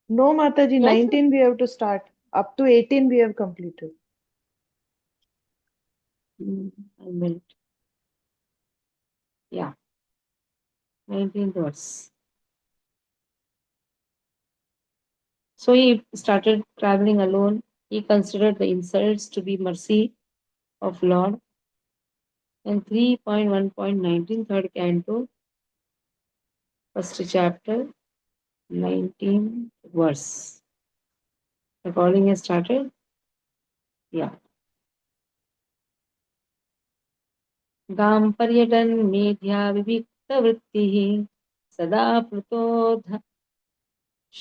No, Mataji, Yes, 19 we have to start. Up to 18 we have completed. I meant, yeah, 19th verse. So he started traveling alone. He considered the insults to be mercy of Lord. And 3.1.19, third canto, first chapter, 19th verse. Recording has started. Yeah. गां पर्यटन मेध्या विविक्तवृत्तिः सदा प्लुतोऽध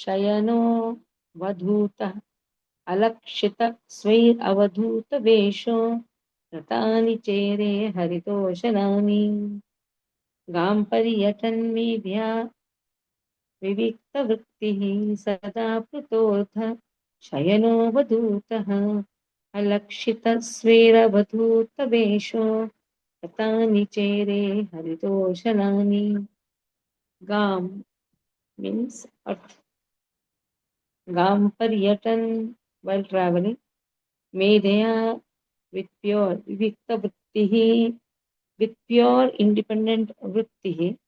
शयनो वधूतः अलक्षित स्वैरवधूतवेषो रतानि चेरे हरितोषणानि गां पर्यटन् मेध्या विविक्तवृत्तिः सदा प्लुतोऽथ शयनो वधूतः अलक्षितस्वेरवधूतवेषो रतानि चेरे हरितोषणानि गां means earth. Gam paryatan while traveling. Medhaya with pure vivikta vrittihi with pure independent vrittihi.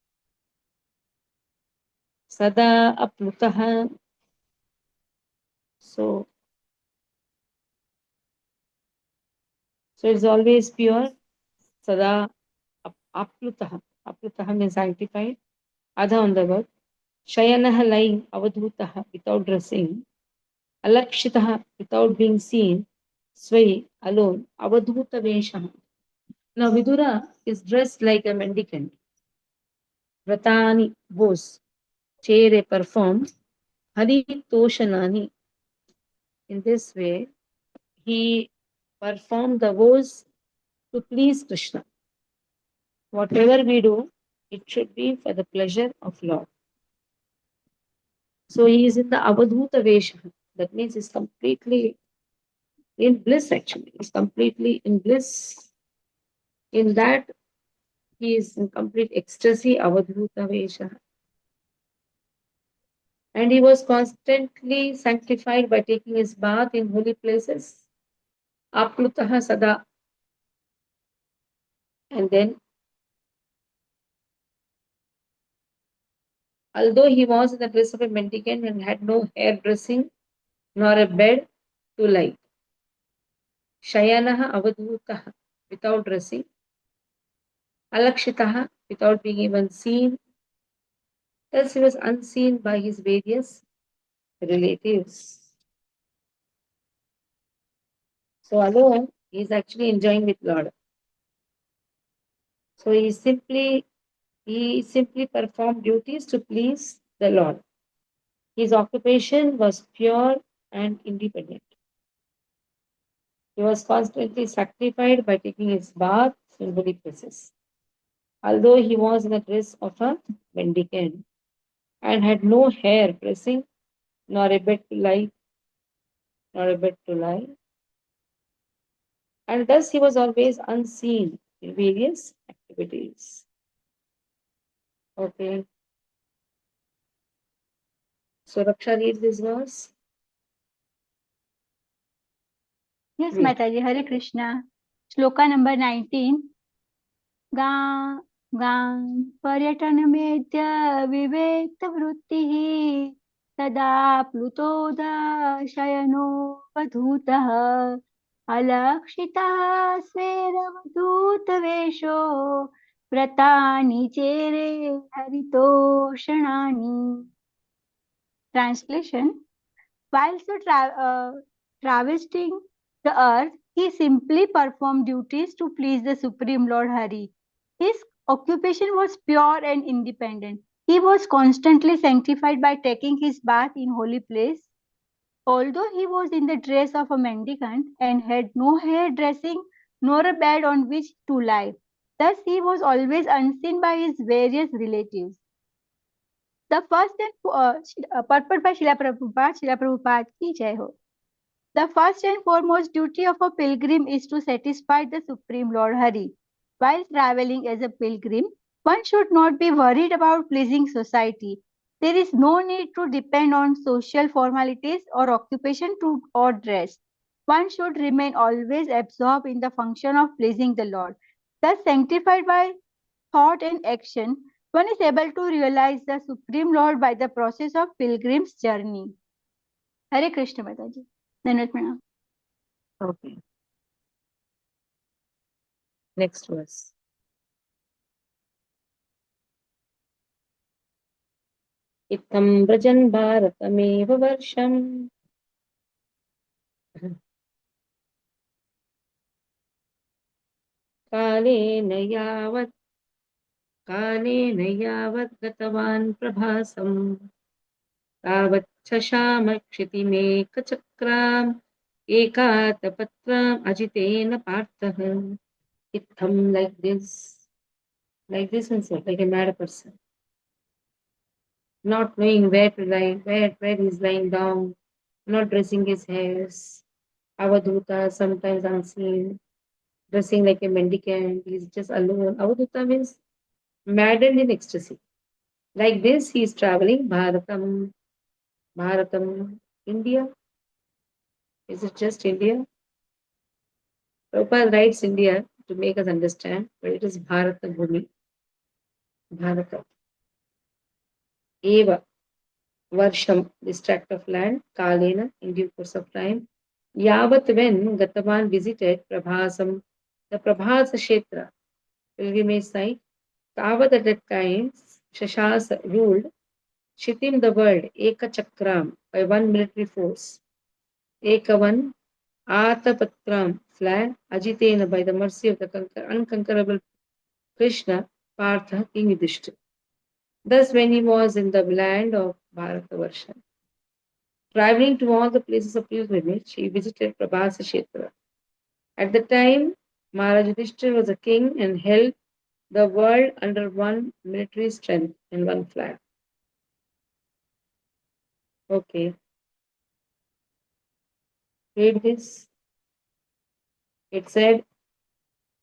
Sada aplutaha. So it's always pure. Sada aplutaha. Aplutaha means sanctified. Adha on the verb. Shayanaha lying avadhutaha without dressing. Alakshitaha without being seen. Svai alone. Avadhuta veshaha. Now Vidura is dressed like a mendicant. Vratani vows. Chere performed. Hari Toshanani. In this way, he performed the vows to please Krishna. Whatever we do, it should be for the pleasure of Lord. So he is in the Avadhuta Vesha. That means he's completely in bliss actually. He's completely in bliss. In that he is in complete ecstasy, Avadhuta Vesha. And he was constantly sanctified by taking his bath in holy places. Aplutaha Sada. And then, although he was in the dress of a mendicant and had no hairdressing nor a bed to lie, Shayanaha Avadhutaha, without dressing, Alakshitaha, without being even seen, thus he was unseen by his various relatives. So alone, he is actually enjoying with Lord. So he simply performed duties to please the Lord. His occupation was pure and independent. He was constantly sanctified by taking his bath in holy places. Although he was in the dress of a mendicant and had no hair pressing, nor a bed to lie, nor a bed to lie, and thus he was always unseen in various activities. Okay, so Raksha read this verse. Yes, Read. Mataji, Hare Krishna. Shloka number 19. गा गां पर्यटनमेत्य विवेक्तवृत्तिः तदा प्लुतोदशयनो वधूतः अलक्षितः स्वेरवधूतवेषो व्रतानि चेरे हरितोषणानि. Translation: whilst traversing the earth, he simply performed duties to please the Supreme Lord Hari. His occupation was pure and independent. He was constantly sanctified by taking his bath in holy place. Although he was in the dress of a mendicant and had no hair dressing nor a bed on which to lie, thus he was always unseen by his various relatives. The first and purport by Srila Prabhupada ki jai ho. The first and foremost duty of a pilgrim is to satisfy the Supreme Lord Hari. While traveling as a pilgrim, one should not be worried about pleasing society. There is no need to depend on social formalities or occupation to or dress. One should remain always absorbed in the function of pleasing the Lord. Thus, sanctified by thought and action, one is able to realize the Supreme Lord by the process of pilgrim's journey. Hare Krishna Mataji. Dandavat Pranam. Okay. Next verse. इत्थं व्रजन् भारतमेव वर्षम् कालेन यावत् गतवान् प्रभासम् तावच्छशाम क्षितिमेकचक्राम् एकातपत्राम् अजितेन पार्थः. Ittham like this and so, like a mad person, not knowing where to lie, where he's lying down, not dressing his hairs. Avadhuta, sometimes unseen, dressing like a mendicant, he's just alone. Avadhuta means maddened in ecstasy. Like this, he is traveling Bharatam, India. Is it just India? Prabhupada writes India to make us understand, but it is Bharata Bhumi. Bharata. Eva, Varsham, this tract of land, Kalena, in due course of time. Yavat, when Gatavan visited Prabhasam, the Prabhasa Kshetra, pilgrimage site, Tavat at that time, Shashas ruled Shitim the world, Eka Chakram, by one military force. Ekavan, Atapatram, flag, Ajitena, by the mercy of the unconquerable Krishna, Partha, King Yudhishthira. Thus, when he was in the land of Bharatavarsha, traveling to all the places of pilgrimage, he visited Prabhasa Kshetra. At the time, Maharaj Yudhishthira was a king and held the world under one military strength and one flag. Okay. Read this. It said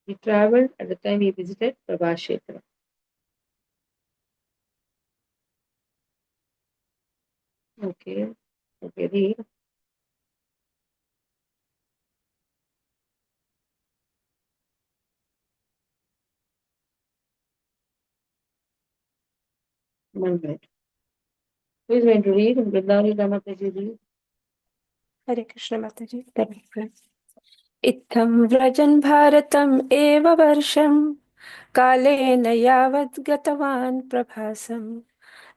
he traveled at the time he visited Prabhasa Kshetra. Okay. Okay, read. One minute. Who is going to read? Vrindavan Ramataji read. Hare Krishna Mataji. इत्थं व्रजन् भारतम् एव वर्षम् कालेन यावद् गतवान् प्रभासम्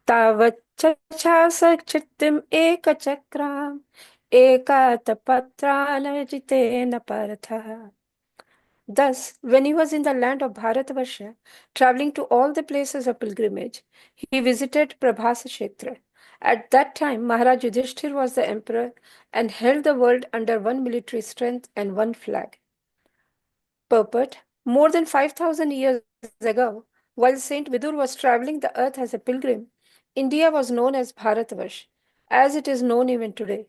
तावच्चचास चित्तिम् एकचक्राम् एकातपत्रानजितेन पार्थः. Thus, when he was in the land of Bharatavarsha, traveling to all the places of pilgrimage, he visited Prabhasa Kshetra. At that time, Maharaj Yudhishthir was the emperor and held the world under one military strength and one flag. Purport: more than 5,000 years ago, while Saint Vidur was traveling the earth as a pilgrim, India was known as Bharatavarsha, as it is known even today.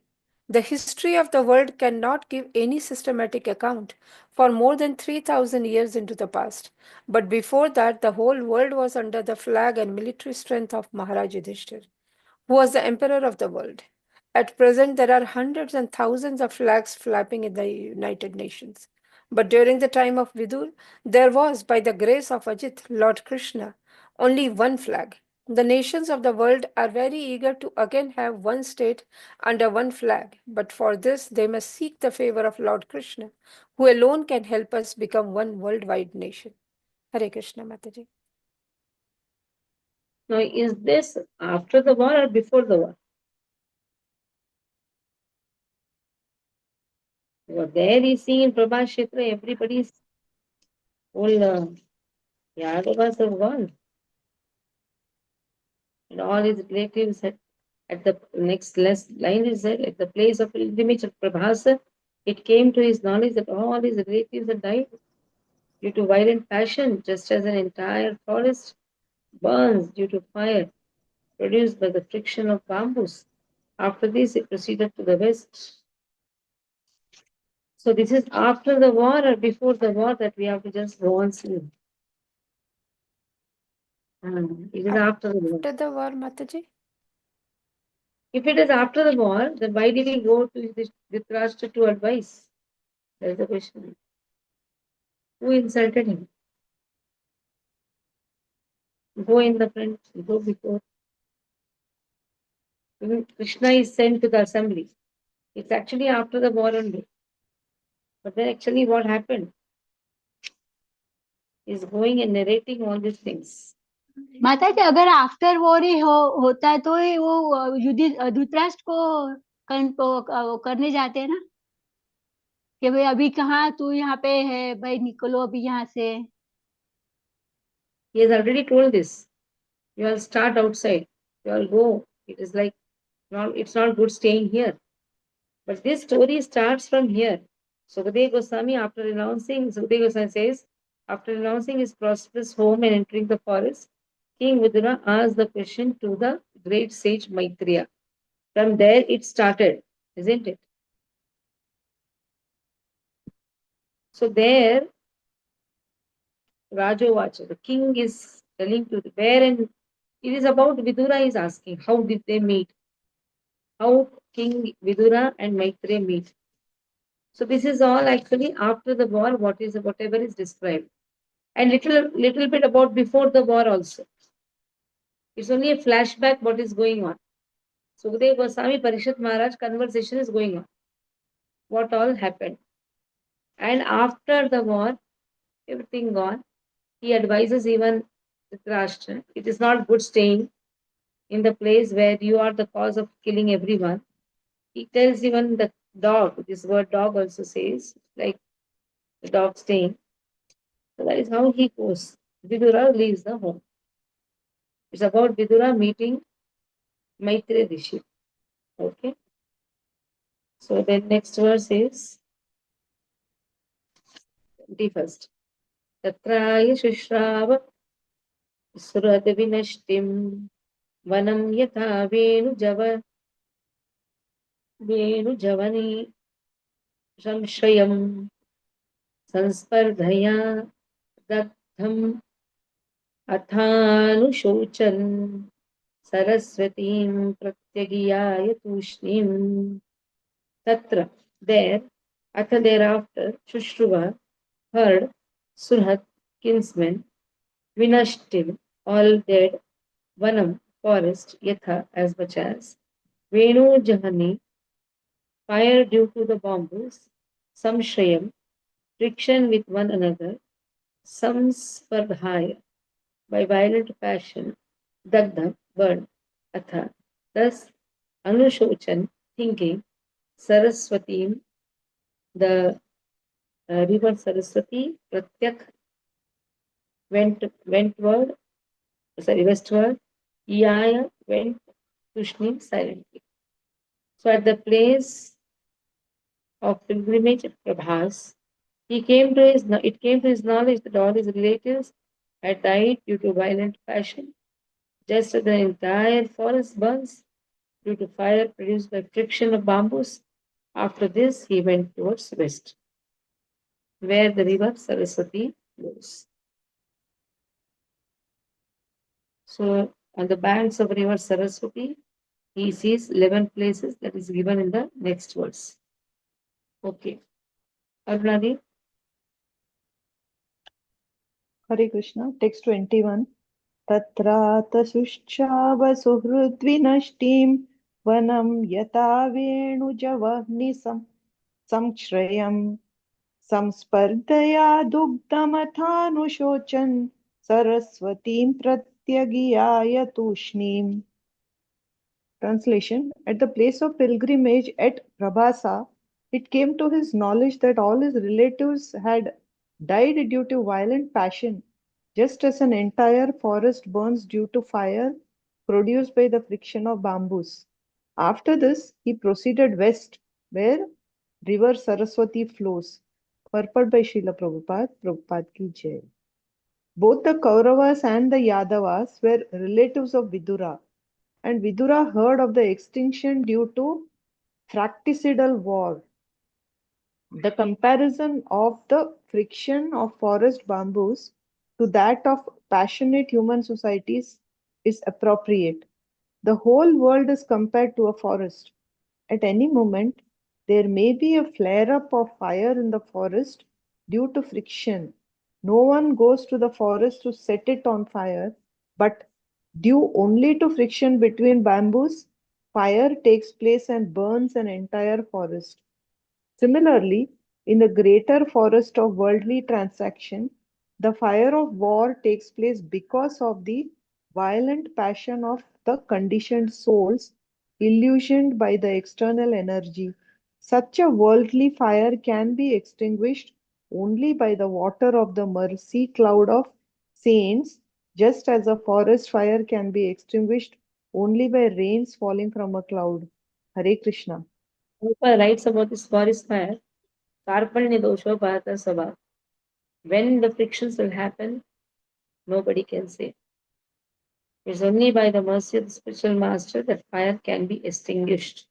The history of the world cannot give any systematic account for more than 3,000 years into the past. But before that, the whole world was under the flag and military strength of Maharaj Yudhishthir, who was the emperor of the world. At present, there are hundreds and thousands of flags flapping in the United Nations. But during the time of Vidur, there was, by the grace of Ajit, Lord Krishna, only one flag. The nations of the world are very eager to again have one state under one flag, but for this they must seek the favor of Lord Krishna, who alone can help us become one worldwide nation. Hare Krishna Mataji. Now, is this after the war or before the war? There you see in Prabha Kshetra, everybody's whole Yadavas have gone. And all his relatives at the next line is said, at the place of pilgrimage of Prabhasa, it came to his knowledge that all his relatives had died due to violent passion, just as an entire forest burns due to fire produced by the friction of bamboos. After this, he proceeded to the west. So this is after the war or before the war that we have to just go on seeing. It is after the war. After the war, Mataji. If it is after the war, then why did he go to Dhritarashtra to advise? That is the question. Who insulted him? Go in the front, go before. Even Krishna is sent to the assembly. It's actually after the war only. But then actually what happened is going and narrating all these things. माता जी अगर after war ही होता है तो ही वो धृतराष्ट्र को करने जाते हैं ना कि भाई अभी कहाँ तू यहाँ पे है भाई निकलो अभी यहाँ से. He has already told this. You all start outside. You all go. It is like, it's not good staying here. But this story starts from here. Sukadeva Goswami, Sukadeva Goswami says, after renouncing his prosperous home and entering the forest, King Vidura asked the question to the great sage Maitreya. From there it started, isn't it? So there, Rajovacha, the king is telling to where, and it is about Vidura is asking, how did they meet? How King Vidura and Maitreya meet? So this is all actually after the war, whatever is described. And little bit about before the war also. It's only a flashback what is going on. Sukadeva Goswami Parishad Maharaj conversation is going on. What all happened. And after the war, everything gone. He advises even Dhritarashtra, it is not good staying in the place where you are the cause of killing everyone. He tells even the dog, this word dog also says, like the dog staying. So that is how he goes. Vidura leaves the home. It's about Vidura meeting Maitreya Rishi. Okay. So then next verse is 21st. Tatraya Shushrav Surad Vinashtim Vanam Yatha Venu Javani Shamshayam Sanspardhaya Datham Athanushochan Saraswatim Pratyagiyaya Tushnim Tatra, there, Atha thereafter, Shushruva heard Surhat, kinsmen, Vinashtim, all dead, Vanam, forest, Yatha, as much as, Venu Jahani, fire due to the bombs, Samshayam, friction with one another, Samspardhaya, by violent passion, Dagdha, burned, Atha, thus Anushochan, thinking, Saraswatim, the river Saraswati, Pratyak, westward, Yaya went Tushni silently. So at the place of pilgrimage at Prabhas, it came to his knowledge that all his relatives had died due to violent passion, just as the entire forest burns due to fire produced by friction of bamboos. After this, he went towards west, where the river Saraswati flows. So, on the banks of river Saraswati, he sees 11 places that is given in the next verse. Okay. Arunadi, Hare Krishna. Text 21. तत्रातशुश्चाव सुहृद्विनष्टिं वनं यथा वेणुजवह्नि संश्रयम् संस्पर्धया दुग्धमथानुशोचन् सरस्वतीं प्रत्यगियाय तूष्णीम्. Translation: At the place of pilgrimage at Prabhasa, it came to his knowledge that all his relatives had died due to violent passion, just as an entire forest burns due to fire produced by the friction of bamboos. After this, he proceeded west, where river Saraswati flows. Purport by Srila Prabhupada, Prabhupada ki Jai. Both the Kauravas and the Yadavas were relatives of Vidura, and Vidura heard of the extinction due to fratricidal war. The comparison of the friction of forest bamboos to that of passionate human societies is appropriate. The whole world is compared to a forest. At any moment, there may be a flare up of fire in the forest due to friction. No one goes to the forest to set it on fire, but due only to friction between bamboos, fire takes place and burns an entire forest. Similarly, in the greater forest of worldly transaction, the fire of war takes place because of the violent passion of the conditioned souls illusioned by the external energy. Such a worldly fire can be extinguished only by the water of the mercy cloud of saints, just as a forest fire can be extinguished only by rains falling from a cloud. Hare Krishna. Prabhupada writes about this forest fire. Karpanya dosho bhata sabha. When the frictions will happen, nobody can say. It's only by the mercy of the spiritual master that fire can be extinguished.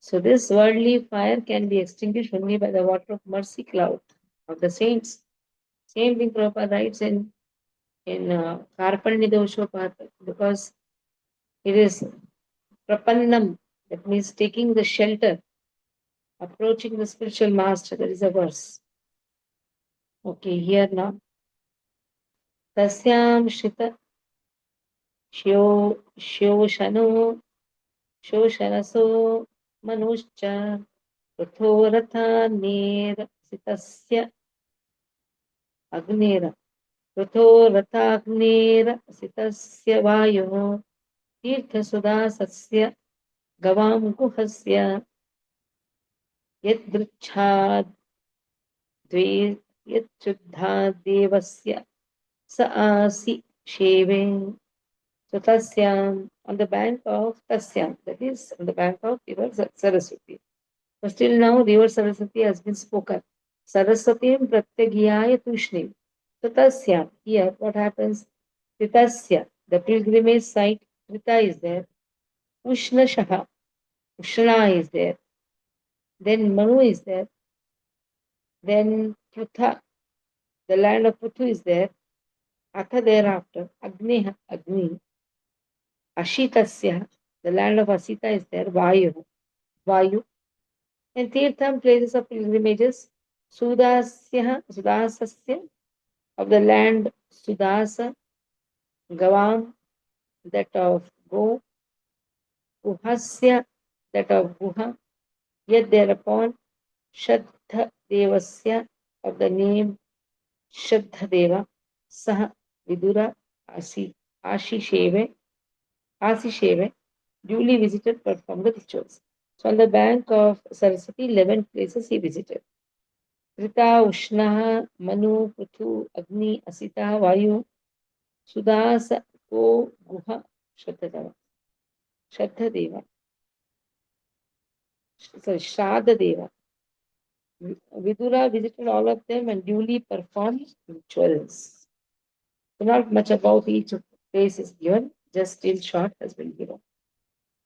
So this worldly fire can be extinguished only by the water of mercy cloud of the saints. Same thing Prabhupada writes in Karpanya dosho bhata, because it is prapannam, that means taking the shelter, approaching the spiritual master. There is a verse. Okay, here now. Tasyam shita shyoshano शोषणसो मनुश्च पृथोरथाग्नेरसितस्य अग्नेर पृथोरथाग्नेरसितस्य वायुः तीर्थसुदासस्य गवाङ्कुहस्य यदृच्छाद्वे यच्छुद्धादेवस्य स आसि शेवे. So Tasyam, on the bank of Tasyam, that is on the bank of river Saraswati. So still now river Saraswati has been spoken. Saraswati Pratyagyaya Tushnim. So Tasyam, here what happens? Titasya, the pilgrimage site, Trita is there. Ushna Shaha, Ushna is there. Then Manu is there. Then Prutha, the land of Pruthu is there. Atha thereafter, Agneha, Agni. Ashitasya, the land of Asita is there, Vayu. And Tirtham, places of pilgrimages, Sudasasya, of the land Sudasa, Gavam, that of Go, Guhasya, that of Guha, yet thereupon Shraddha Devasya, of the name Shraddha Deva, Saha Vidura Ashisheve, duly visited, performed the rituals. So on the bank of Saraswati, 11 places he visited. Rita, Ushnaha, Manu, Prithu, Agni, Asita, Vayu, Sudasa, Ko, Guha, Shraddha Deva. Sorry, Shraddha Deva. Vidura visited all of them and duly performed rituals. So not much about each place is given, just in short has been given.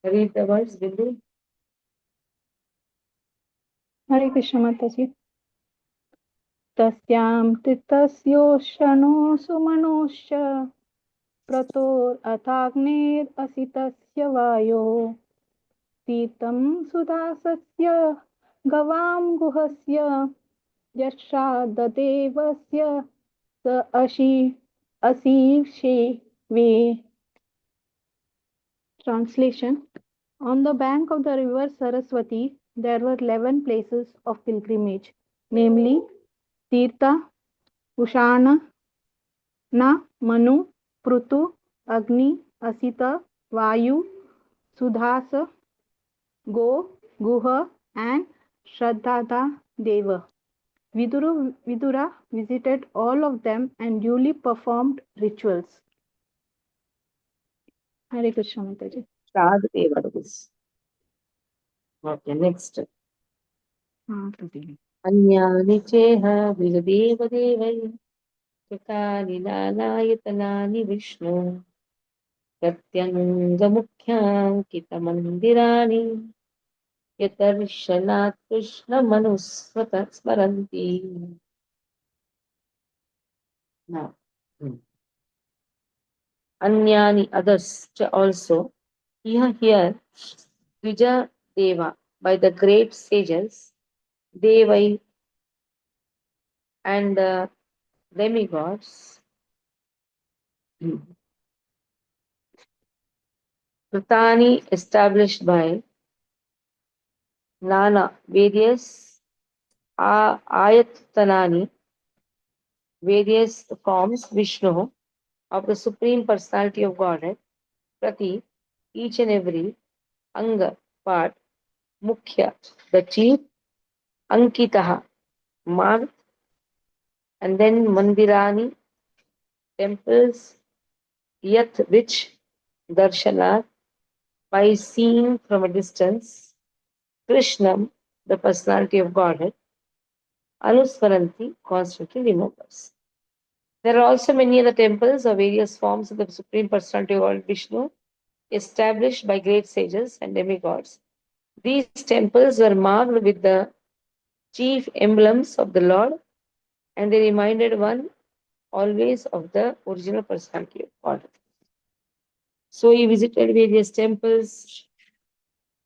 Read the words, Bindu. Hare Krishna Mataji. Tasyam titasyoshano sumanosya prator athagnir asitasya vayo तीर्थं सुदासस्य गवां गुहस्य यशाददेवस्य स अशीषेवे. Translation. On the bank of the river Saraswati, there were 11 places of pilgrimage, namely Tirtha, Ushana, Manu, Prutu, Agni, Asita, Vayu, Sudhasa, Go, Guha, and Shraddha Deva. Vidura visited all of them and duly performed rituals. Hare Krishna Mataji. Shraddha Deva it is. Okay, next. अन्यानि चेह विगदेवदेवै कृतानि नानायतनानि Vishnu प्रत्यङ्गमुख्याङ्कितमन्दिराणि यतर्शनात् कृष्णमनुस्मत स्मरन्ति. Now, Anyani others also. Here, Vija Deva by the great sages, Devai and demigods, Krutani established by Nana, various Ayatanani, various forms, Vishnu, of the Supreme Personality of Godhead, Prati, each and every, Anga, part, Mukhya, the chief, Ankitaha, marked, and then Mandirani, temples, Yat, which, Darshana, by seeing from a distance, Krishnam, the personality of Godhead, Anusvaranti, constantly remembers. There are also many other temples of various forms of the Supreme Personality of Lord Vishnu established by great sages and demigods. These temples were marked with the chief emblems of the Lord, and they reminded one always of the original personality of God. So he visited various temples,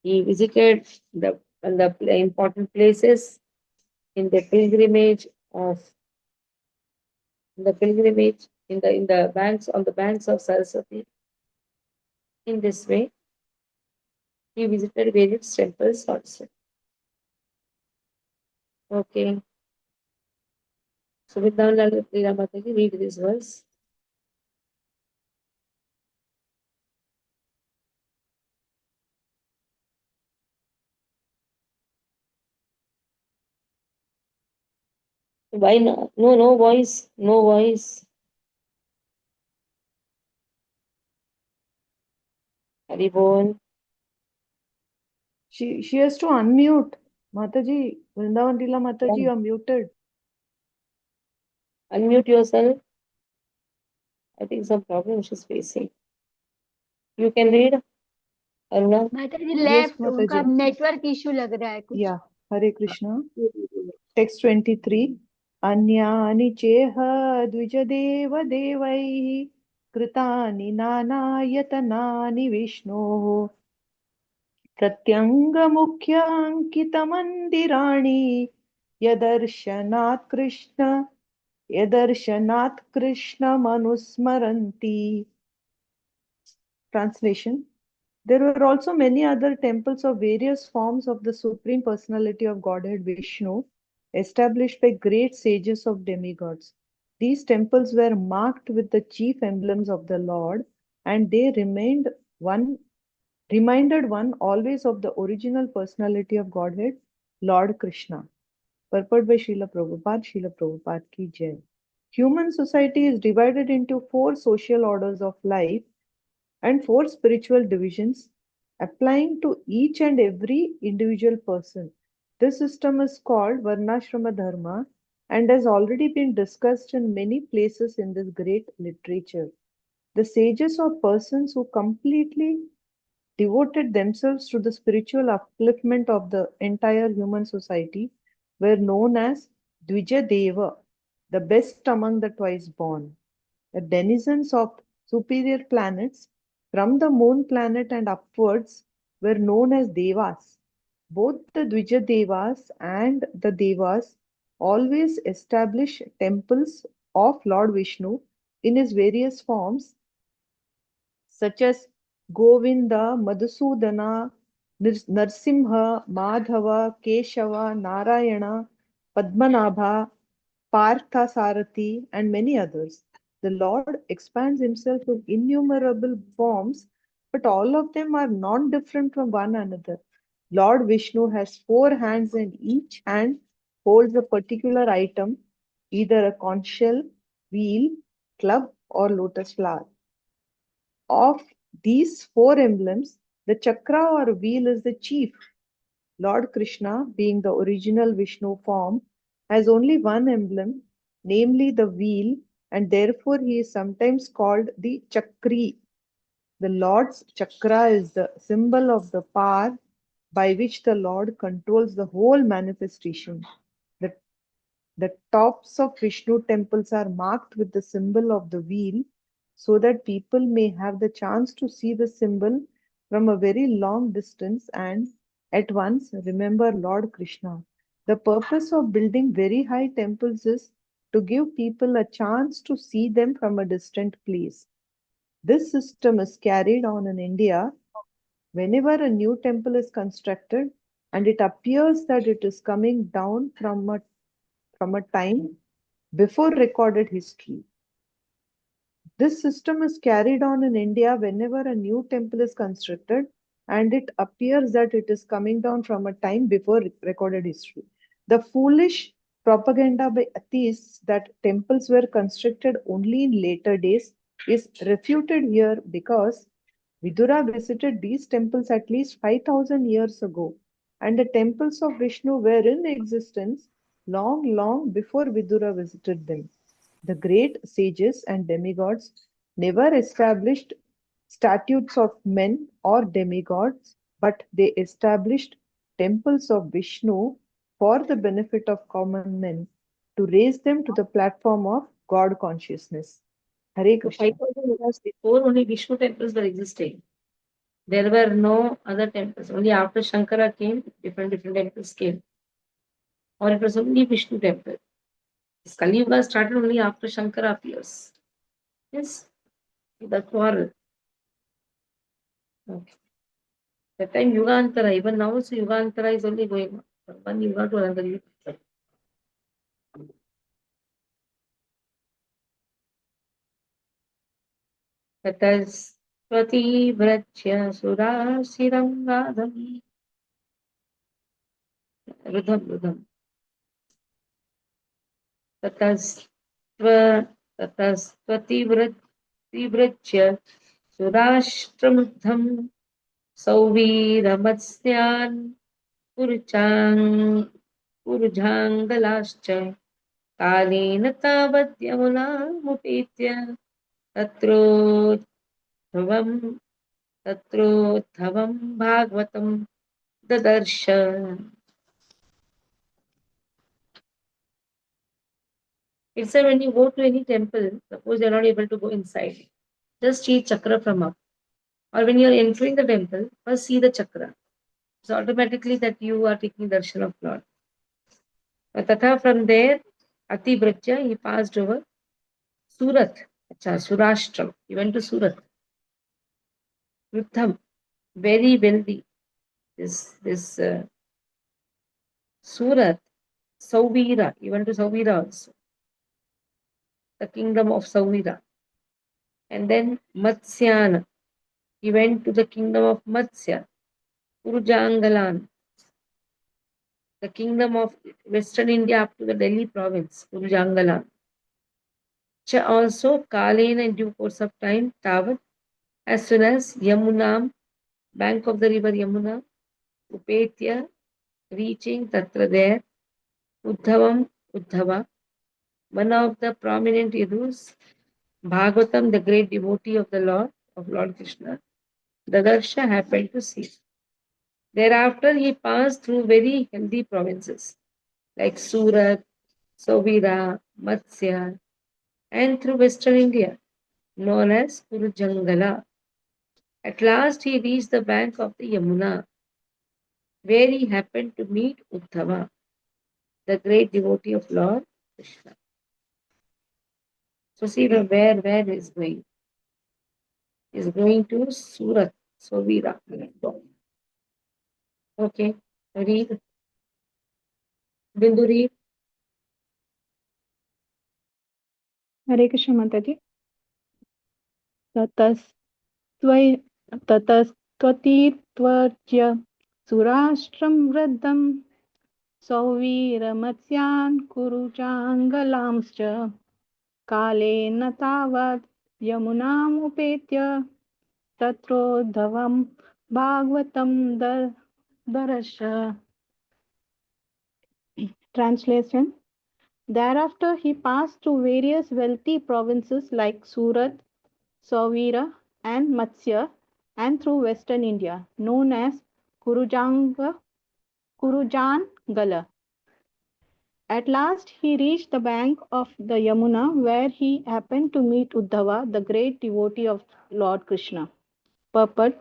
he visited the important places in the pilgrimage of in the pilgrimage in the banks on the banks of Saraswati. In this way, he visited various temples also. Okay. So with that, Leela Mataji, read this verse. Why no? No, no voice. No voice. Haribol. She has to unmute. Mataji, Vrindavan Leela Mataji, you are muted. Unmute yourself. I think some problem she's facing. You can read, Aruna. माताजी Yes, left उनका Mataji. Network issue लग रहा है कुछ. Yeah, Hare Krishna. Text 23. अन्यानि चेह द्विजदेव देवैः कृतानि नानायतनानि विष्णोः प्रत्यङ्गमुख्याङ्कितमन्दिराणि यदर्शनात् कृष्णमनुस्मरन्ति. Translation. There were also many other temples of various forms of the Supreme Personality of Godhead Vishnu, established by great sages of demigods. These temples were marked with the chief emblems of the Lord, and they reminded one always of the original personality of Godhead, Lord Krishna. Purport by Srila Prabhupada ki Jai. Human society is divided into four social orders of life and four spiritual divisions applying to each and every individual person. This system is called Varnashrama Dharma and has already been discussed in many places in this great literature. The sages or persons who completely devoted themselves to the spiritual upliftment of the entire human society were known as Dvija Deva, the best among the twice born. The denizens of superior planets from the moon planet and upwards were known as Devas. Both the Dvija Devas and the Devas always establish temples of Lord Vishnu in his various forms, such as Govinda, Madhusudana, Narsimha, Madhava, Keshava, Narayana, Padmanabha, Partha Sarathi, and many others. The Lord expands himself in innumerable forms, but all of them are not different from one another. Lord Vishnu has four hands, and each hand holds a particular item, either a conch shell, wheel, club, or lotus flower. Of these four emblems, the chakra or wheel is the chief. Lord Krishna, being the original Vishnu form, has only one emblem, namely the wheel, and therefore he is sometimes called the Chakri. The Lord's chakra is the symbol of the power by which the Lord controls the whole manifestation. The, the tops of Vishnu temples are marked with the symbol of the wheel, so that people may have the chance to see the symbol from a very long distance and at once remember Lord Krishna. The purpose of building very high temples is to give people a chance to see them from a distant place. This system is carried on in India whenever a new temple is constructed and it appears that it is coming down from a time before recorded history. This system is carried on in India whenever a new temple is constructed and it appears that it is coming down from a time before recorded history. The foolish propaganda by atheists that temples were constructed only in later days is refuted here because Vidura visited these temples at least 5,000 years ago, and the temples of Vishnu were in existence long before Vidura visited them. The great sages and demigods never established statues of men or demigods, but they established temples of Vishnu for the benefit of common men to raise them to the platform of God consciousness. Hare So Krishna. 5,000 years before, only Vishnu temples were existing. There were no other temples. Only after Shankara came, different temples came. Or it was only Vishnu temple. This Kali Yuga started only after Shankara appears. Yes, the quarrel. Okay. That time Yugantara, even now also Yugantara is only going on. From one Yuga to another Yuga. ततस्त्वतीव्रज्य सुराशिरङ्गाधम् रुधम् ततस्त्वतीव्रज्य सुराष्ट्रमुग्धम् सौवीरमत्स्यान् पुरुषाङ्गलाश्च कालेन तावद्यमुनामुपेत्य तत्रोद्धवं भागवतं ददर्श. It's said when you go to any temple, suppose you're not able to go inside, just see chakra from up. Or when you're entering the temple, first see the chakra. So automatically that you are taking darshan of Lord. But Tatha from there, Ati Brajya, he passed over Surat. Surashtra. He went to Surat. Vruddham, very wealthy. This Surat, Sauvira. He went to Sauvira also, the kingdom of Sauvira. And then Matsyana. He went to the kingdom of Matsya. Purujangalan, the kingdom of Western India up to the Delhi province, Purujangalan. Also, Kalena in due course of time, Tavat, as soon as Yamunam, bank of the river Yamuna, Upetya, reaching Tatra there, Uddhava, one of the prominent Yadus, Bhagavatam, the great devotee of the Lord, of Lord Krishna, Dadarsha happened to see. Thereafter, he passed through very healthy provinces like Surat, Sovira, Matsya, and through Western India, known as Kurujangala. At last, he reached the bank of the Yamuna, where he happened to meet Uddhava, the great devotee of Lord Krishna. So see where he is going. He is going to Surat, Sovira. Okay, read. Bindu, read. हरे कृष्ण माता जी ततस्त्वतीत्वर्ज्य सुराष्ट्रं वृद्धं सौवीरमत्स्यान् कुरुचाङ्गलांश्च कालेन तावत् यमुनामुपेत्य तत्रोद्धवं भागवतं Darash. Translation. Thereafter he passed through various wealthy provinces like Surat, Sauvira, and Matsya, and through western India, known as Kurujangala. At last, he reached the bank of the Yamuna where he happened to meet Uddhava, the great devotee of Lord Krishna. Purport: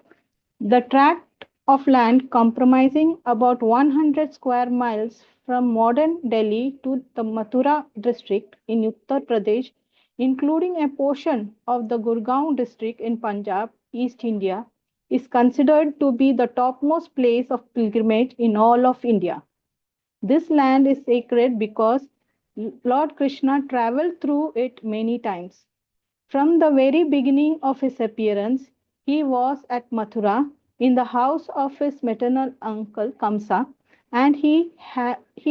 the tract of land comprising about 100 square miles from modern Delhi to the Mathura district in Uttar Pradesh, including a portion of the Gurgaon district in Punjab, East India, is considered to be the topmost place of pilgrimage in all of India. This land is sacred because Lord Krishna traveled through it many times. From the very beginning of his appearance, he was at Mathura in the house of his maternal uncle Kamsa, and he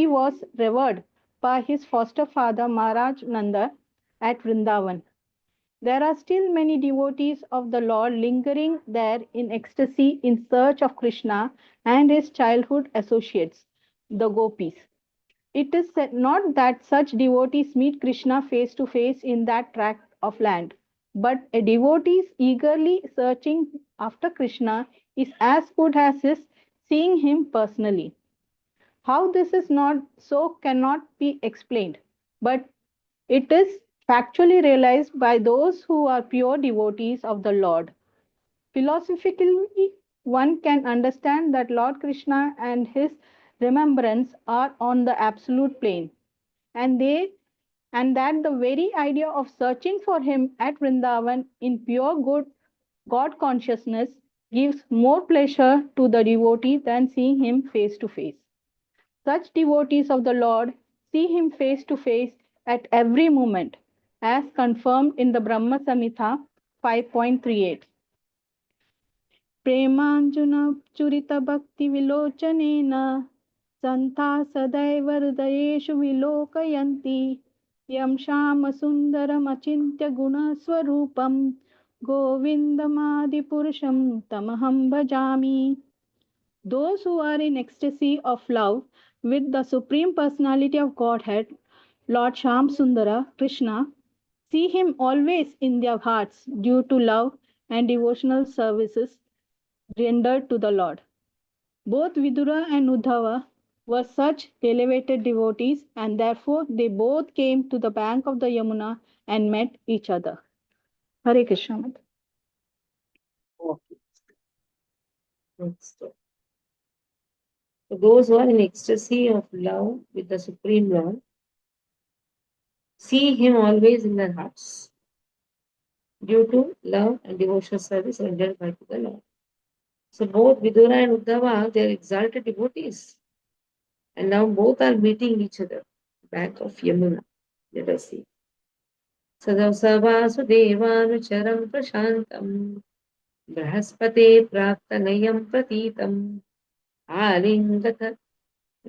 was revered by his foster father Maharaj Nanda at Vrindavan. There are still many devotees of the Lord lingering there in ecstasy in search of Krishna and his childhood associates, the gopis. It is said not that such devotees meet Krishna face to face in that tract of land, but a devotee eagerly searching after Krishna is as good as his seeing him personally. How this is not so cannot be explained, but it is factually realized by those who are pure devotees of the Lord. Philosophically, one can understand that Lord Krishna and his remembrance are on the absolute plane, and they and that the very idea of searching for him at Vrindavan in pure good God consciousness gives more pleasure to the devotee than seeing him face to face. Such devotees of the Lord see him face to face at every moment, as confirmed in the Brahma Samhita 5.38. प्रेमाञ्जुनचुरितभक्तिविलोचनेन सन्ता सदैव हृदयेषु विलोकयन्ति यं श्यामसुन्दरमचिन्त्य गुणस्वरूपं गोविन्दमादिपुरुषं तमहं भजामि. Those who are in ecstasy of love with the Supreme Personality of Godhead, Lord Sham Sundara, Krishna, see him always in their hearts due to love and devotional services rendered to the Lord. Both Vidura and Uddhava were such elevated devotees, and therefore they both came to the bank of the Yamuna and met each other. Hare Krishna. Mata. Okay. Next. So those who are in ecstasy of love with the Supreme Lord see him always in their hearts due to love and devotional service rendered by the Lord. So both Vidura and Uddhava, they are exalted devotees. And now both are meeting each other, back of Yamuna. Let us see. सदसवासुदेवानुचरं प्रशान्तं बृहस्पते प्राक्तनयं प्रतीतम् आलिङ्गत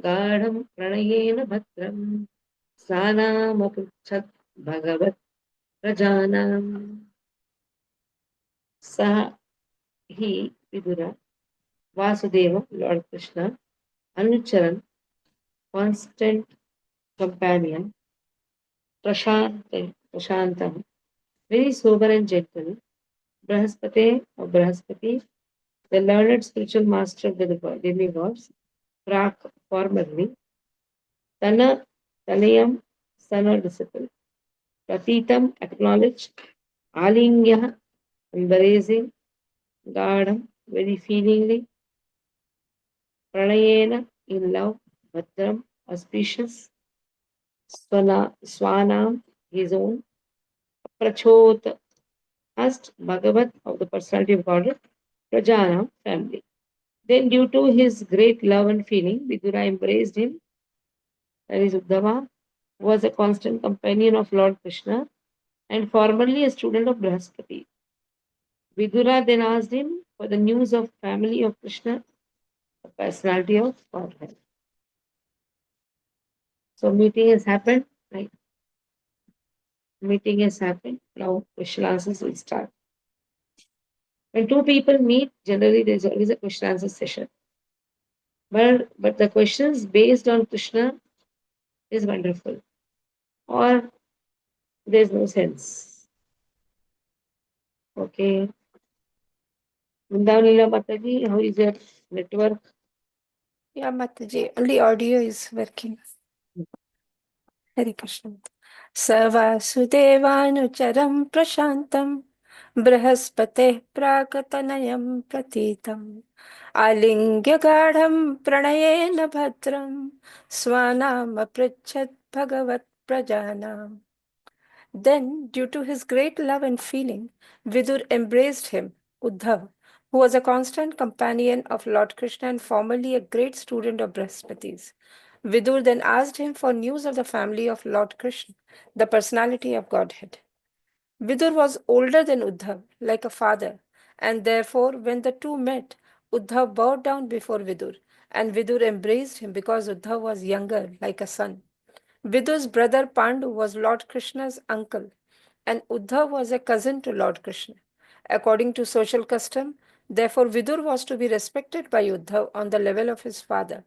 गाढं प्रणयेन भद्रं स्नानामपृच्छत् भगवत् प्रजानाम् सः हि Vidur Vasudev Lord Krishna Anucharan constant companion Prashantam very sober and gentle Brahaspate or Brahaspati the learned spiritual master of the demigods Prak formerly Tana Tanayam son or disciple Pratitam acknowledged Alingya embracing Gadam very feelingly Pranayena in love Bhadram auspicious Swanam his own Prachot asked Bhagavat of the personality of Godhead Prajana family. Then due to his great love and feeling Vidura embraced him, that is Uddhava, who was a constant companion of Lord Krishna and formerly a student of Brahaspati. Vidura then asked him for the news of family of Krishna, the personality of Godhead. So meeting has happened, right? Meeting has happened. Now question answers will start. When two people meet, generally there is always a question answer session. But the questions based on Krishna is wonderful. Or there's no sense. Okay. Vrindavan Mataji, how is your network? Yeah, Mataji, only audio is working. Hare Krishna. Savasudevanucharam prashantam Brahaspate prakatanayam pratitam Alingya gadham pranayena bhadram Swanam aprichat bhagavat prajanam. Then, due to his great love and feeling, Vidur embraced him, Uddhav, who was a constant companion of Lord Krishna and formerly a great student of Brihaspati's. Vidur then asked him for news of the family of Lord Krishna, the personality of Godhead. Vidur was older than Uddhav, like a father, and therefore, when the two met, Uddhav bowed down before Vidur, and Vidur embraced him because Uddhav was younger, like a son. Vidur's brother Pandu was Lord Krishna's uncle, and Uddhav was a cousin to Lord Krishna. According to social custom, therefore, Vidur was to be respected by Uddhav on the level of his father.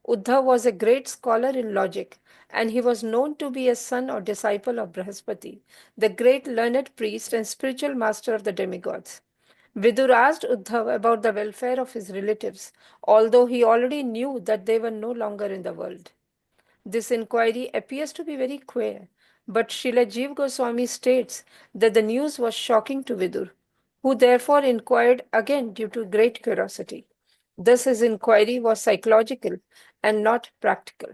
Uddhav was a great scholar in logic, and he was known to be a son or disciple of Brihaspati, the great learned priest and spiritual master of the demigods. Vidur asked Uddhav about the welfare of his relatives, although he already knew that they were no longer in the world. This inquiry appears to be very queer, but Srila Jeev Goswami states that the news was shocking to Vidur, who therefore inquired again due to great curiosity. Thus, his inquiry was psychological and not practical.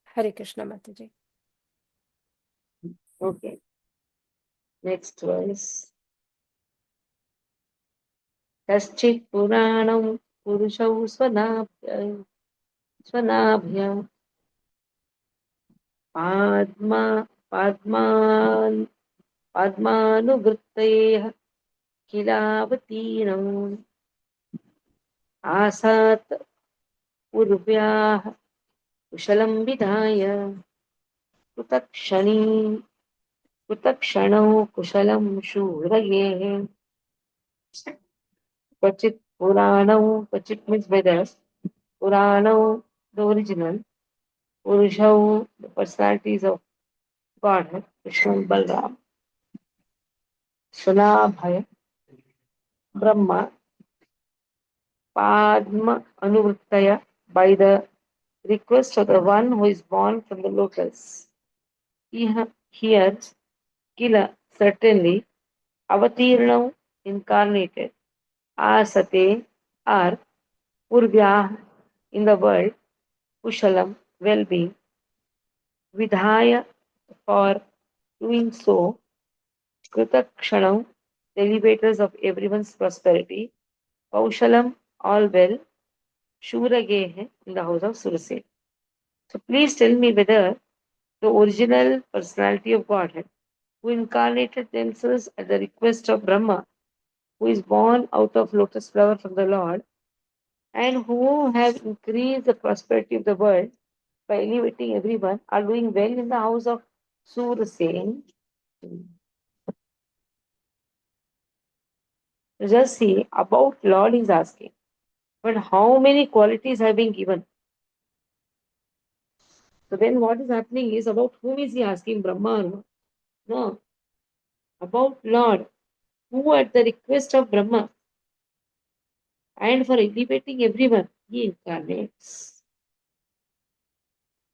Hare Krishna Mataji. Okay, next verse. Kaschit Puranam Purushau Svanabhya Padman Padmanuvrittayah Kilavateenam Asat Urvyah Kushalam Vidhaya Kutakshani Kutakshano Kushalam Shurage Kvachit Puranam Kvachit means whether Puranam the original Purushav the personalities of God Krishna and Balram Svanabhaya Brahma Padma Anuvrittaya by the request of the one who is born from the lotus. Here, Kila certainly, Avatirnam incarnated, Asate are Purvya in the world, Kushalam well-being, Vidhaya for doing so, Kritakshanam the elevators of everyone's prosperity, Kaushalam all well, Shuragehe in the house of Surasen. So please tell me whether the original personality of Godhead, who incarnated themselves at the request of Brahma, who is born out of lotus flower from the Lord, and who have increased the prosperity of the world by elevating everyone, are doing well in the house of Surasen. Just see about Lord is asking, but how many qualities have been given? So then what is happening is about whom is he asking, Brahma or no? No, about Lord, who at the request of Brahma and for elevating everyone, he incarnates.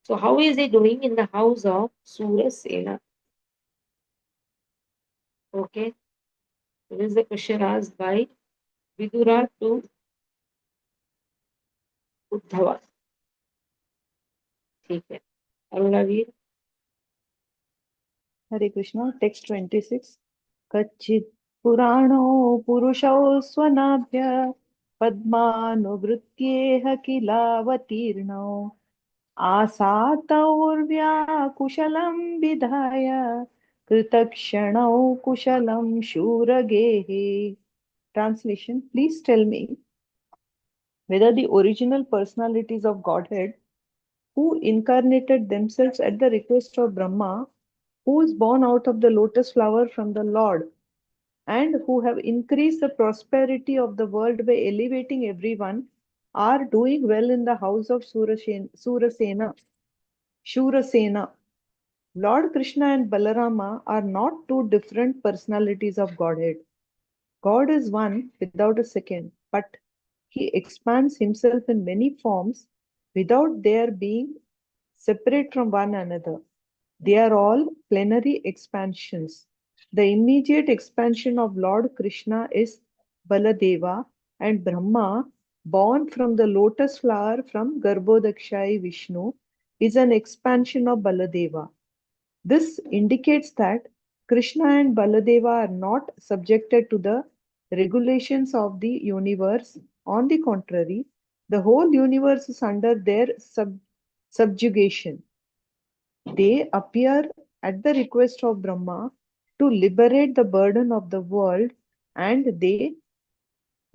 So how is he doing in the house of Surasena? Okay, so this is the question asked by Vidura to Uddhava. ठीक है, अरुणावीर. Hare Krishna, text 26. Kachit Purano Purushau Svanabhya Padmanuvrityeha Kilavatirno Asataurbhya Kushalam Vidhaya Kritakshanau Kushalam Shuragehe. Translation. Please tell me whether the original personalities of Godhead, who incarnated themselves at the request of Brahma, who is born out of the lotus flower from the Lord, and who have increased the prosperity of the world by elevating everyone, are doing well in the house of Surasena. Shurasena. Lord Krishna and Balarama are not two different personalities of Godhead. God is one without a second, but he expands himself in many forms without their being separate from one another. They are all plenary expansions. The immediate expansion of Lord Krishna is Baladeva, and Brahma, born from the lotus flower from Garbhodakshai Vishnu, is an expansion of Baladeva. This indicates that Krishna and Baladeva are not subjected to the regulations of the universe. On the contrary, the whole universe is under their subjugation. They appear at the request of Brahma to liberate the burden of the world, and they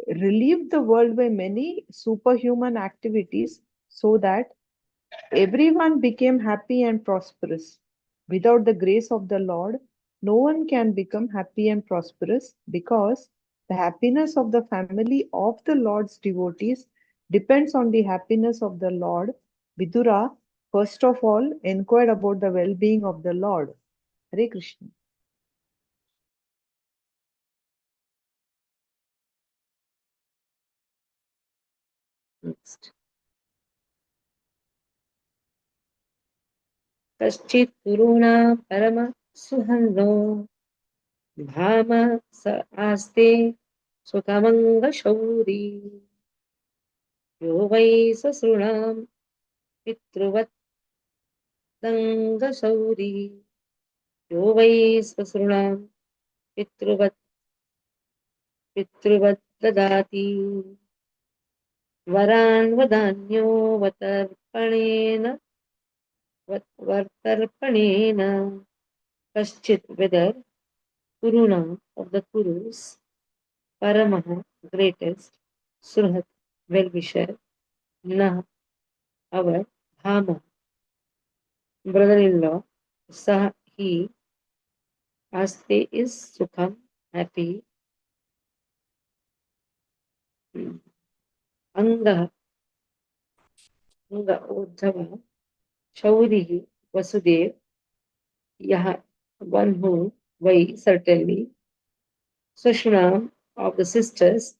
relieved the world by many superhuman activities so that everyone became happy and prosperous. Without the grace of the Lord, no one can become happy and prosperous, because the happiness of the family of the Lord's devotees depends on the happiness of the Lord. Vidura first of all inquired about the well being of the Lord. Hare Krishna. Next. कश्चित् गुरुणा परम सुहृदो धाम स आस्ते सुखमङ्गशौरी यो वै ससृणां पितृवत्तङ्गशौरी यो वै स्वसृणां पितृवत् ददाति वरान् वदान्यो वतर्पणेन वर्तर्पणेन कश्चित् whether Kuruna of the Kurus Paramaha greatest Surhat well-wisher Nah our Bhama brother-in-law Sah he Aste is Sukham happy Anga Uddhava Shaurihi Vasudev Yaha one who Vai certainly Sushunam of the sisters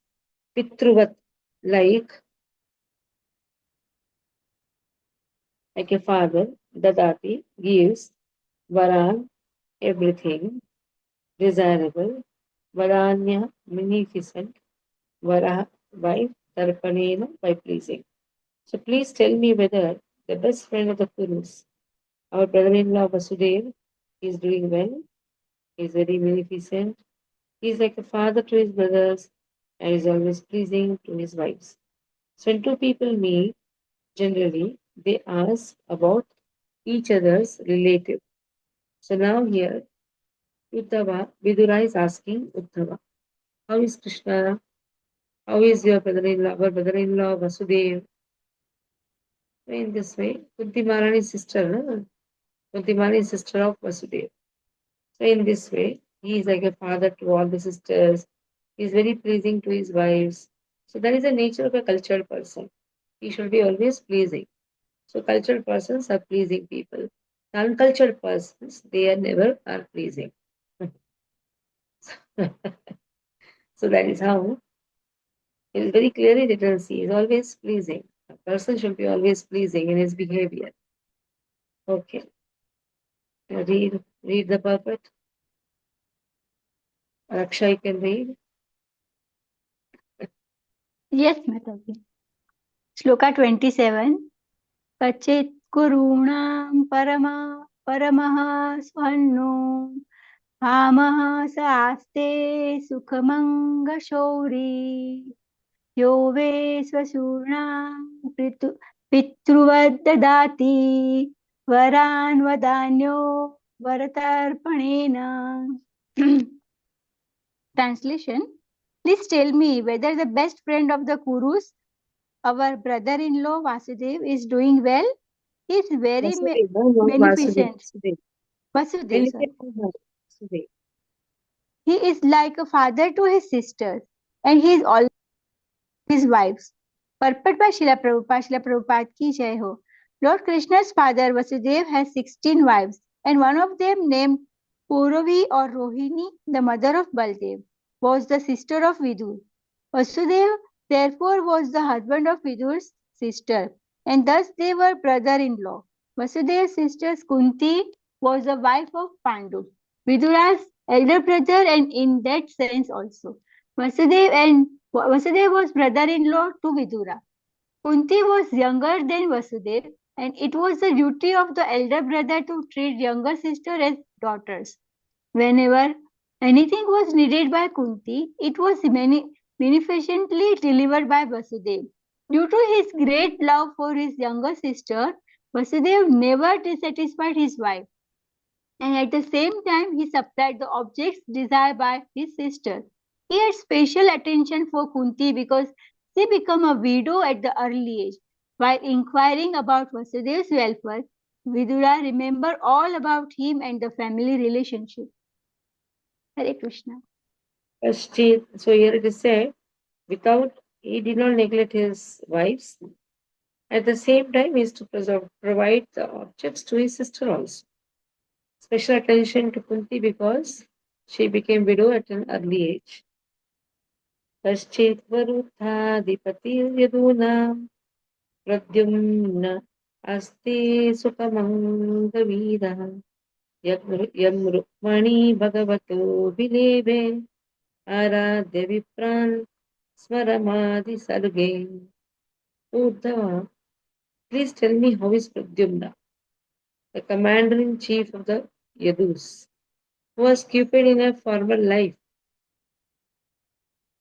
Pitruvat like a father Dadati gives Varan everything desirable Varanya magnificent Vara wife Tarpanena by pleasing. So please tell me whether the best friend of the Kurus, our brother-in-law Vasudev, is doing well, is very magnificent, he is like a father to his brothers and is always pleasing to his wives. So when two people meet, generally they ask about each other's relative. So now here Uddhava, Vidura is asking Uddhava, how is Krishna? How is your brother-in-law, our brother-in-law Vasudev? In this way, Kunti Maharani's sister, no? Kunti Maharani is sister of Vasudev. So in this way, he is like a father to all the sisters. He is very pleasing to his wives. So that is the nature of a cultured person. He should be always pleasing. So cultured persons are pleasing people. Non-cultured persons, they are never are pleasing. So that is how it is very clearly written. He is always pleasing. A person should be always pleasing in his behavior. Okay. Read the purport. Raksha, you can read. Yes, Mataji. Shloka 27. Kachit kurunam paramaha swanno hamaha saaste sukhamanga shauri yo ve swasurnam pitruvadadati varan vadanyo varatarpanena. Translation. Please tell me whether the best friend of the Kurus, our brother-in-law Vasudev, is doing well. He is very Vasudev, no, magnificent. Vasudev. Vasudev, sorry. Vasudev. He is like a father to his sisters, and he is always his wives. Purport by Srila Prabhupada. Srila Prabhupada ki jai ho. Lord Krishna's father Vasudev has 16 wives, and one of them, named Puravi or Rohini, the mother of Baldev, was the sister of Vidur. Vasudev therefore was the husband of Vidur's sister, and thus they were brother-in-law. Vasudev's sisters Kunti, was the wife of Pandu, Vidura's elder brother, and in that sense also. Vasudev was brother-in-law to Vidura. Kunti was younger than Vasudev, and it was the duty of the elder brother to treat younger sister as daughters. Whenever anything was needed by Kunti, it was magnificently delivered by Vasudev. Due to his great love for his younger sister, Vasudev never dissatisfied his wife, and at the same time he supplied the objects desired by his sister. He had special attention for Kunti because she became a widow at the early age. While inquiring about Vasudev's welfare, Vidura remembered all about him and the family relationship. Hare Krishna. So here it is said, he did not neglect his wives. At the same time, he is to provide the objects to his sister also. Special attention to Kunti because she became widow at an early age. Paschetvaruthaधिपतिर्यदूनां Pradyumna अस्ति सुखमङ्गवीरः यं रुक्मणी भगवतो विलेभे आराध्य विप्रान् स्मरमादिसर्गे. Uddhava, please tell me how is Pradyumna, the commander-in-chief of the Yadus, who was Cupid in a former life.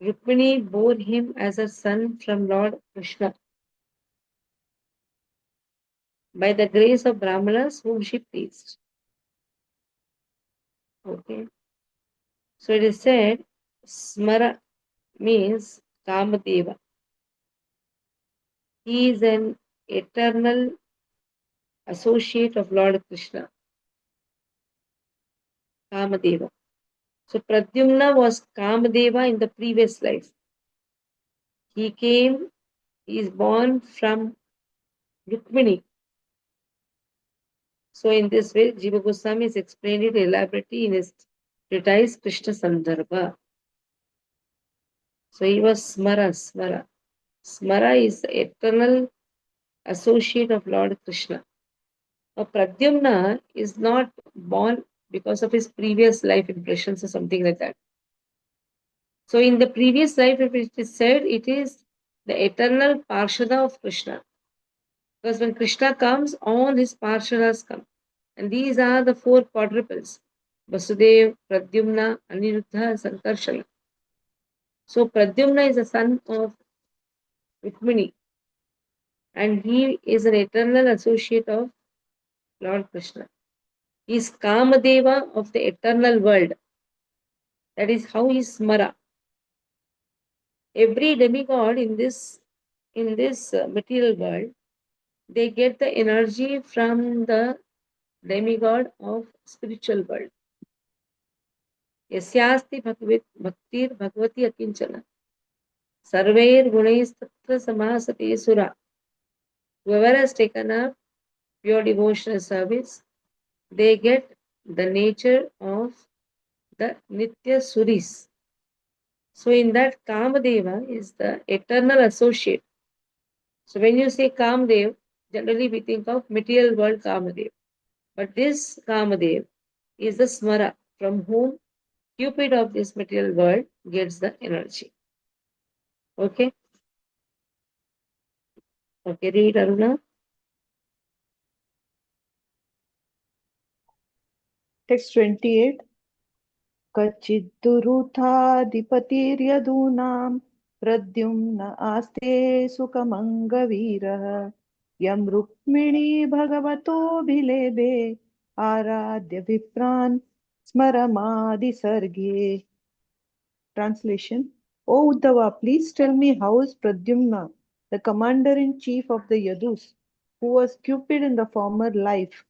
Rukmini bore him as a son from Lord Krishna by the grace of Brahmanas whom she pleased. Okay. So it is said, Smara means Kamadeva. He is an eternal associate of Lord Krishna. Kamadeva. So Pradyumna was Kamadeva in the previous life. He is born from Rukmini. So in this way, Jiva Goswami has explained it elaborately in his treatise Krishna Sandarbha. So he was Smara. Smara is the eternal associate of Lord Krishna. Now Pradyumna is not born because of his previous life impressions or something like that. So in the previous life, if it is said, it is the eternal Parshada of Krishna. Because when Krishna comes, all his Parshadas come. And these are the four quadruples. Vasudev, Pradyumna, Aniruddha, Sankarshana. So Pradyumna is the son of Rukmini. And he is an eternal associate of Lord Krishna. He is Kamadeva of the eternal world. That is how he is Smara. Every demigod in this material world, they get the energy from the demigod of spiritual world. Yasyasti bhaktir bhagavati akinchana. Sarvair gunaistatva samasate sura. Whoever has taken up pure devotional service, they get the nature of the Nitya Suris. So in that, Kamadeva is the eternal associate. So when you say Kamadev, generally we think of material world Kamadev. But this Kamadev is the Smara from whom Cupid of this material world gets the energy. Okay? Okay, read Aruna. Text 28. कच्चिद्दुरुथाधिपतिर्यदूनां Pradyumna आस्ते सुखमङ्गवीरः यं रुक्मिणी भगवतोऽभिलेभे आराध्य विप्रान् स्मरमादिसर्गे. Translation. O Uddhava, please tell me how is Pradyumna, the commander-in-chief of the Yadus, who was Cupid in the former life?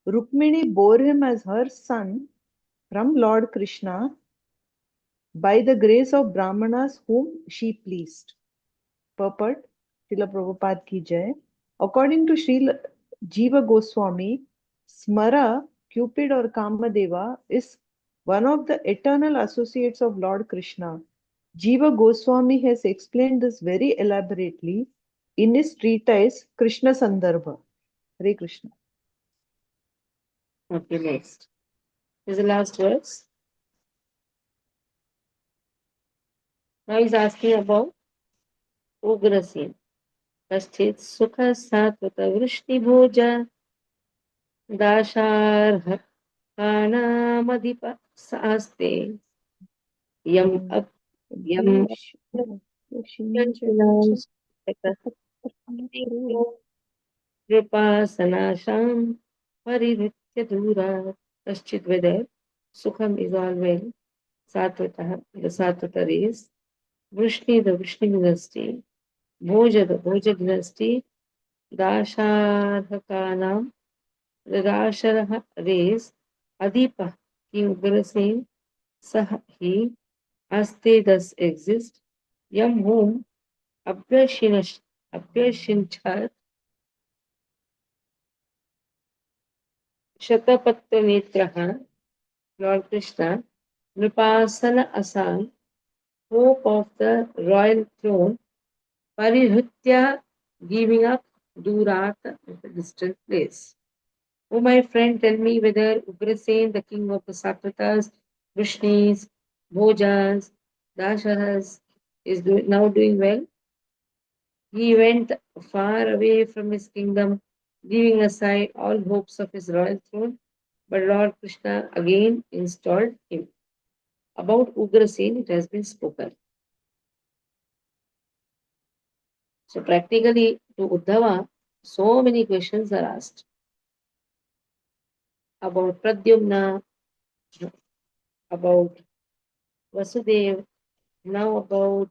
Rukmini bore him as her son from Lord Krishna by the grace of Brahmanas whom she pleased. Purport. Srila Prabhupada ki jai. According to Srila Jiva Goswami, Smara, Cupid or Kamadeva, is one of the eternal associates of Lord Krishna. Jiva Goswami has explained this very elaborately in his treatise Krishna Sandarbha. Hare Krishna. Okay, next. This is the last verse. Now he's asking about Ugrasen. Kashchit Sukha Satvata Vrishti Bhoja Dasharha Kanamadipa Saste Yam Ab Yam Yantinam Kripasanasham Paririthya Dura Kashchit Vedar Sukham is all well. Satvata, the Satvata race. Vrishni, the Vrishni dynasty. Bhoja, the Bhoja dynasty. Dasharhakanam, the Dasharha race. Adipa, King Ugrasen, Sah he, Aste thus exist. Yam whom Abhyashinchat Shatapatyanetraha, Lord Krishna, Nripasana Asan, hope of the royal throne, Parihritya, giving up, Durat, at a distant place. O my friend, tell me whether Ugrasen, the king of the Sakritas, Vrishnis, Bhojas, Dasharas, is now doing well. He went far away from his kingdom, leaving aside all hopes of his royal throne, but Lord Krishna again installed him. About Ugrasen, it has been spoken. So practically to Uddhava, so many questions are asked about Pradyumna, about Vasudev, now about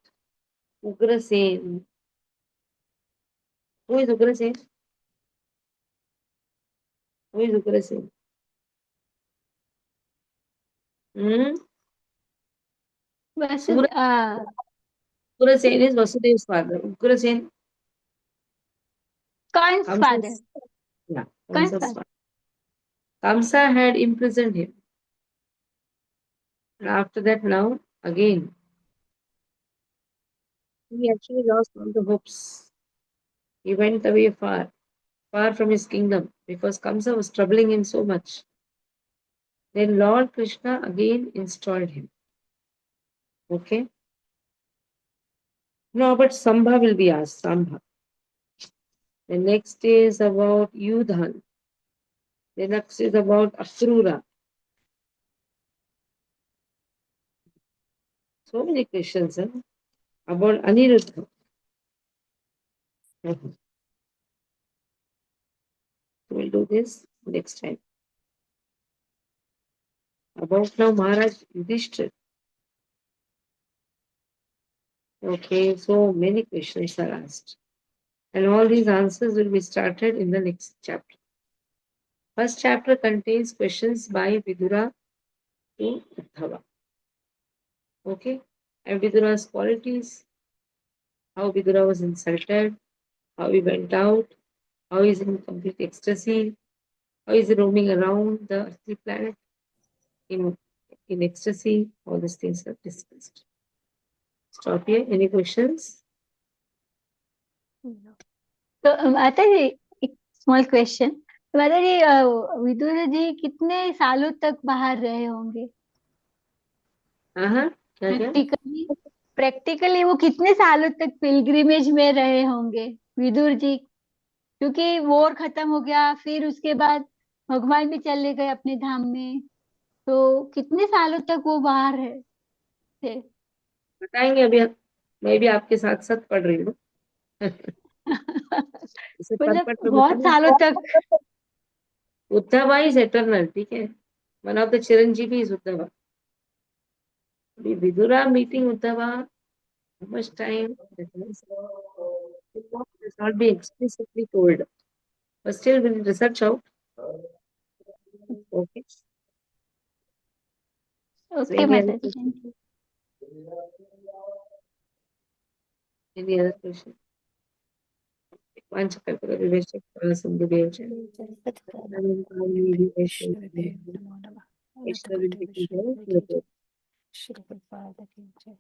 Ugrasen. Who is Ugrasen? Who is Ugrasen? Hmm? Vasu, Ugrasen is Vasudev's father. Ugrasen, Karn's father. Kamsa's, yeah, Karn's Kamsa's father. father. Kamsa had imprisoned him. And after that, now again, he actually lost all the hopes. He went away far, far from his kingdom because Kamsa was troubling him so much. Then Lord Krishna again installed him. Okay? No, but Sambha will be asked. Sambha. The next is about Yudhan. The next is about Akrura. So many questions about Aniruddha. Mhm. We'll do this next time. About now Maharaj Yudhishthir. Okay, so many questions are asked. And all these answers will be started in the next chapter. First chapter contains questions by Vidura to Uddhava. Okay, and Vidura's qualities, how Vidura was insulted, how he went out, how he's in complete ecstasy, how he's roaming around the earthly planet in, in ecstasy. All these things are discussed. Stop here. Any questions? No. तो माता जी एक small question, माता जी विदुर जी कितने सालों तक बाहर रहे होंगे हाँ, क्या क्या? प्रैक्टिकली? प्रैक्टिकली वो कितने सालों तक पिलग्रिमेज में रहे होंगे विदुर जी? क्योंकि वॉर खत्म हो गया, फिर उसके बाद भगवान भी चले गए अपने धाम में, तो कितने सालों तक वो बाहर है थे? बताएंगे अभी। मैं भी आपके साथ साथ पढ़ रही हूँ। इसे पढ़ मतलब पढ़ के बहुत सालों तक। बताना। उद्धवा इज एटर्नल, ठीक है। वन ऑफ द चिरंजीवी is Uddhava. Vidura meeting Uddhava, how much time it has not been explicitly told, but still we'll research out. Okay. So okay any other माता जी, question? Thank you. Any other question? वाञ्छकल्पतरुभ्यश्च कृपासिन्धुभ्यश्च Shri वैष्णवेभ्यो Namo Namah. वैष्णवेभ्यो Shri Prabhupada ki jai.